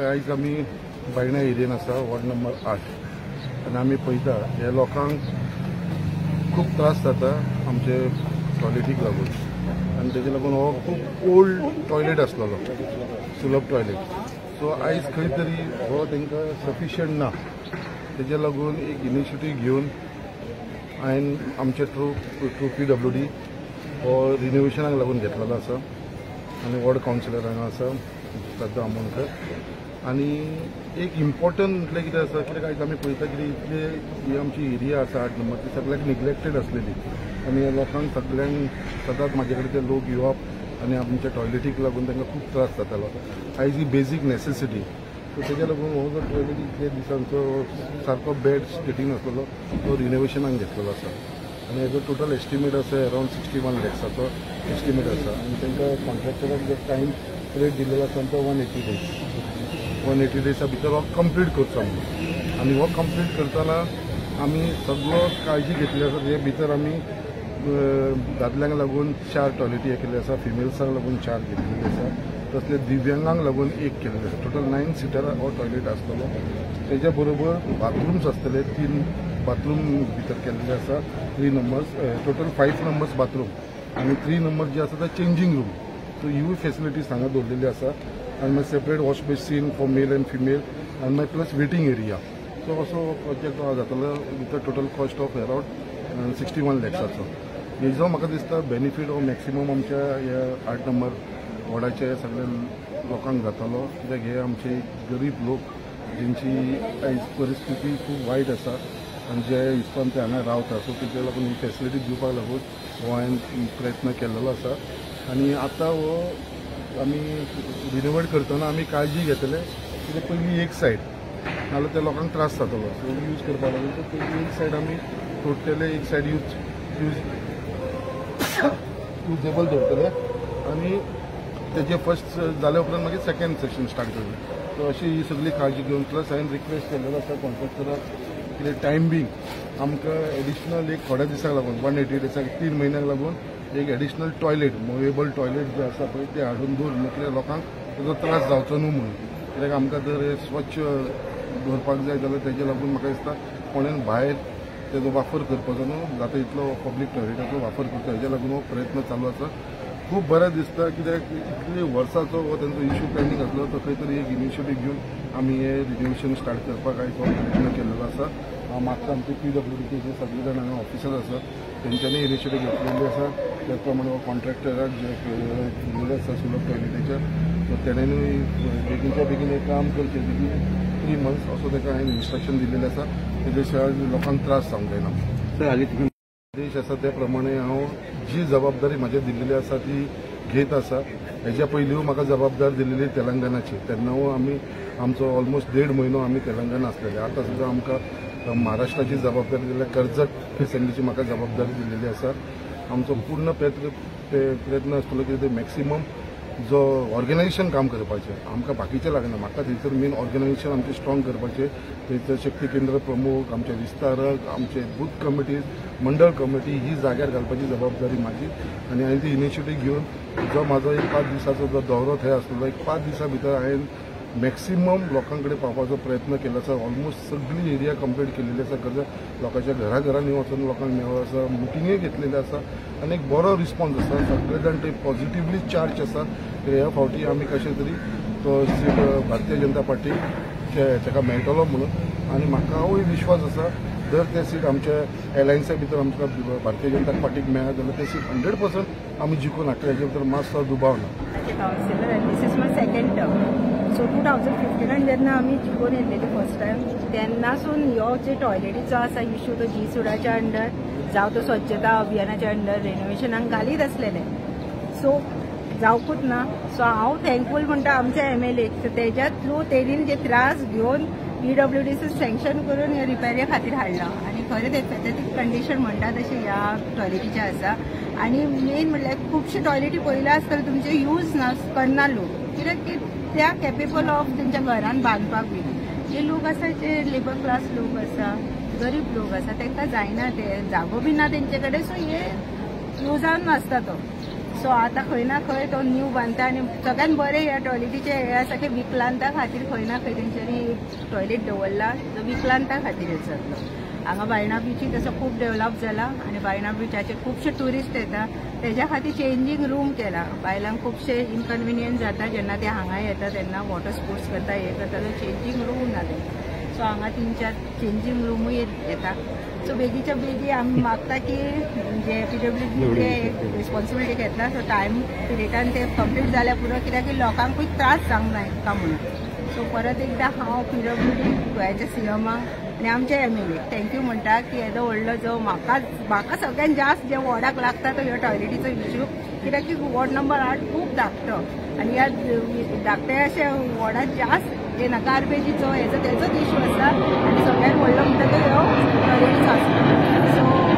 आयज आमी बायणा एरियेन आसा वॉर्ड नंबर 8 आनी आमी पळयता हे लोकांक खूब त्रास जाता आमचे टॉयलेटीक लागून आनी तेजे लागून हो खूब ओल्ड टॉयलेट आसलेलो सुलभ टॉयलेट सो आयज खंय तरी हो तांकां सफिशियंट ना तेजे लागून एक इनिशिएटीव घेवन हांवें आमचे थ्रू PWD हो रिनोवेशनाक लागून घेतलेलो आसा आनी वॉर्ड कावन्सिलर हांगा आसा श्रद्धा आमोणकर आनी एक इम्पॉर्टंट म्हटल्यार कितें आसा कित्याक आयज आमी पळयता की इतले ही आमची एरिया आसा 8 नंबर ती सगळ्याक निग्लेक्टेड आसलेली आनी ह्या लोकांक सगळ्यांक सदांच म्हाजे कडेन ते लोक येवप आनी आमच्या टॉयलेटीक लागून तांकां खूब त्रास जातालो आयज ही बेजीक नेसेसिटी सो तेज्या लागून हो जो टॉयलेट इतले दिसांचो सारको बेड स्टेटीन आसलेलो तो रिनोवेशनाक घेतलेलो आसा आनी हेजो टोटल एस्टिमेट आसा अरावंड 61 लॅक्साचो एस्टिमेट आसा आनी तांकां कॉन्ट्रॅक्टराक जो टायम पिरियड दिल्लो आसा तो 180 डेज 180 डेजा भितर हो कंप्लीट करचो म्हणून आनी हो कंप्लीट करतना आमी सगळो काळजी घेतली आसा तेजे भितर आमी दादल्यांक लागून 4 टॉयलेटी केल्ले आसा फिमेल्सांक लागून 4 घेतलेले आसा तसले दिव्यांगांक लागून 1 केल्ले आसा टोटल 9 सिटर हो टॉयलेट आसतलो तेज्या बरोबर बाथरूम्स आसतले 3 बाथरूम भितर केल्ले आसा 3 नंबर्स टोटल 5 नंबर्स बाथरूम आनी 3 नंबर जे आसा ते चेंजींग रूम सो ही फेसिलिटीज हांगा दवरलेली आसा आनी मागीर separate wash basin for male and female आनी मागीर प्लस वेटिंग एरिया सो असो प्रोजेक्ट जातलो with total cost of around 61 लॅक्साचो हेजो म्हाका दिसता बेनिफीट हो मॅक्सिमम आमच्या ह्या 8 नंबर वॉर्डाच्या सगळ्या लोकांक जातालो कित्याक हे आमचे गरीब लोक जेंची आयज परिस्थिती खूब वायट आसा आनी जे हिसपान ते हांगा रावता सो तेजे लागून ही फेसिलिटी दिवपाक लागून हो हांवें प्रयत्न केल्लो आसा आनी आतां हो आमी रिनोवेट करतना आमी काळजी घेतले कित्याक पयलीं एक सायड नाजाल्यार त्या लोकांक त्रास जातलो सो यूज करपा लागून सो पयलीं एक सायड आमी तोडटले एक सायड युजेबल दवरतले आनी तेजे फर्स्ट जाले उपरांत मागीर सेकेंड सेक्शन स्टार्ट करतले सो अशी ही सगळी काळजी घेवन प्लस हांवें रिक्वेस्ट केल्लो आसा कॉन्ट्रॅक्टराक कितें टायम बींग आमकां एडिशनल एक थोड्या दिसाक लागून 180 डेजाक 3 म्हयन्याक लागून एक एडिशनल टॉयलेट मुवेबल टॉयलेट जे आसा पळय ते हाडून दवर म्हटल्यार लोकांक तेजो त्रास जावचो न्हू म्हणून कित्याक आमकां जर स्वच्छ दवरपाक जाय जाल्यार तेजे लागून म्हाका दिसता कोणेन भायर तेजो वापर करपाचो न्हू जाता इतलो पब्लीक टॉयलेटाचो वापर करता हेज्या लागून हो प्रयत्न चालू आसा खूब बरें दिसता कित्याक इतले वर्साचो हो तेंचो इश्यू पेंडींग आसलो तो खंय तरी एक इनिशिएटीव घेवन आमी हे रिनोवेशन स्टार्ट करपाक आयज हो प्रयत्न केल्लो आसा मागता आमचे PWDचे जे सगळे जाण हांगा ऑफिसर आसा तेंच्यांनी इनिशिएटीव घेतलेली आसा त्या प्रमाणे हो कॉन्ट्रॅक्टराक जे दिल्लेले आसा सुलभ टॉयलेटीच्या सो तेणेनूय बेगीनच्या बेगीन एक काम करचें बेगीन 3 मंथ्स असो ताका हांवें इन्स्ट्रक्शन दिल्लेलें आसा तेजे शिवाय लोकांक त्रास जावंक जायना देश आसा त्या प्रमाणे हांव जी जबाबदारी म्हाजे दिल्लेली आसा ती घेत आसा हेज्या पयलीं म्हाका जबाबदारी दिल्लेली तेलंगणाची तेन्ना आमी आमचो ऑलमोस्ट 1.5 म्हयनो आमी तेलंगणा आसलेले आतां सुद्दां आमकां महाराष्ट्राची जबाबदारी दिल्या कर्जत असेंब्लीची म्हाका जबाबदारी दिल्लेली आसा आमचो पूर्ण प्रयत्न आसतलो की ते मॅक्सिमम जो ऑर्गनायझेशन काम करपाचें आमकां बाकीचें लागना म्हाका थंयसर मेन ऑर्गनायझेशन आमचें स्ट्रॉंग करपाचें थंयसर शक्ती केंद्र प्रमुख आमचे विस्तारक आमचे बूथ कमिटीज मंडळ कमिटी ही जाग्यार घालपाची जबाबदारी म्हाजी आनी हांवें ती इनिशिएटीव घेवन जो म्हाजो एक 5 दिसाचो जो दौरो थंय आसलेलो एक 5 दिसां भितर हांवें मॅक्सिमम लोकां कडेन पावपाचो प्रयत्न केलो आसा ऑलमोस्ट सगळी एरिया कंप्लीट केलेली आसा खंय लोकांच्या घराघरांनी वचून लोकांक मेळ्ळो आसा मिटिंगूय घेतलेली आसा आनी एक बरो रिस्पॉन्स आसा सगळे जाण ते पॉझिटिव्हली चार्ज आसा ह्या फावटी आमी कशें तरी तो सीट भारतीय जनता पार्टीक ताका मेळटलो म्हणून आनी म्हाकाय विश्वास आसा जर ते सीट आमच्या एलायन्सा भितर आमकां भारतीय जनता पार्टीक मेळ्ळा जाल्यार ते सीट 100% आमी जिखून हाडटले हेजे भितर मातसो दुबाव ना सो 2015 जेन्ना आमी जिखून येयलेली फर्स्ट टायम तेन्नासून ह्यो जे टॉयलेटीचो आसा इश्यू तो सुडाच्या अंडर जावं तो स्वच्छता अभियानाच्या अंडर रेनोवेशनाक घालीत आसलेले सो जावकूच ना सो हांव थँकफूल म्हणटा आमच्या MLA तेज्या थ्रू तेणीन जे त्रास घेवन PWDC सँक्शन करून हे रिपेरी खातीर हाडला आनी खरेंच एस्थेटीक कंडिशन म्हणटा तशें ह्या टॉयलेटीचे आसा आनी मेन म्हणल्यार खुबशे टॉयलेटी पयल्या आसतना तुमचे यूज ना करना लोक कित्याक की त्या कॅपेबल ऑफ तेंच्या घरान बांदपाक बी जे लोक आसा जे लेबर क्लास लोक आसा गरीब लोक आसा तांकां जायना ते जागो बी ना तेंचे कडेन सो हे युजान नासता तो सो आता खंय ना खंय तो न्यू बांदता आनी सगळ्यान बरें ह्या टॉयलेटीचे हे आसा की विकलांता खातीर खंय ना खंय तेंच्यांनी टॉयलेट दवरला जो विकलांता खातीरच जातलो. हांगा बायणा बीची तसो खूब डेव्हलप जाला आनी बायणा बीचाचे खुबशे ट्युरिस्ट येता तेज्या खातीर चेंजींग रूम केला. बायलांक खुबशे इनकन्विनियन्स जाता जेन्ना ते हांगा येता तेन्ना वॉटर स्पोर्ट्स करता हे करता तो चेंजींग रूम ना ते. सो हांगा 3-4 चेंजींग रूमूय येता. सो बेगीच्या बेगी आमी मागता की जे PWD ते रिस्पॉन्सिबिलिटी घेतला सो टायम पिरियडान ते कंप्लीट जाल्या पुरो कित्याक की लोकांकूय त्रास जावंक नाका म्हणून. सो परत एकदा हांव PWD गोंयच्या CMाक आनी आमचे MLA थँक्यू म्हणटा की येदो व्हडलो जो म्हाका सगळ्यान जास्त जे वॉर्डाक लागता तो ह्यो टॉयलेटीचो इश्यू कित्याक की वॉर्ड नंबर 8 खूब धाकटो आनी ह्या धाकट्या अशा वॉर्डात जास्त जे ना गार्बेजीचो तेचोच इश्यू आसा आनी सगळ्यान व्हडलो म्हणटा तो ह्यो टॉयलेटीचो आसा. सो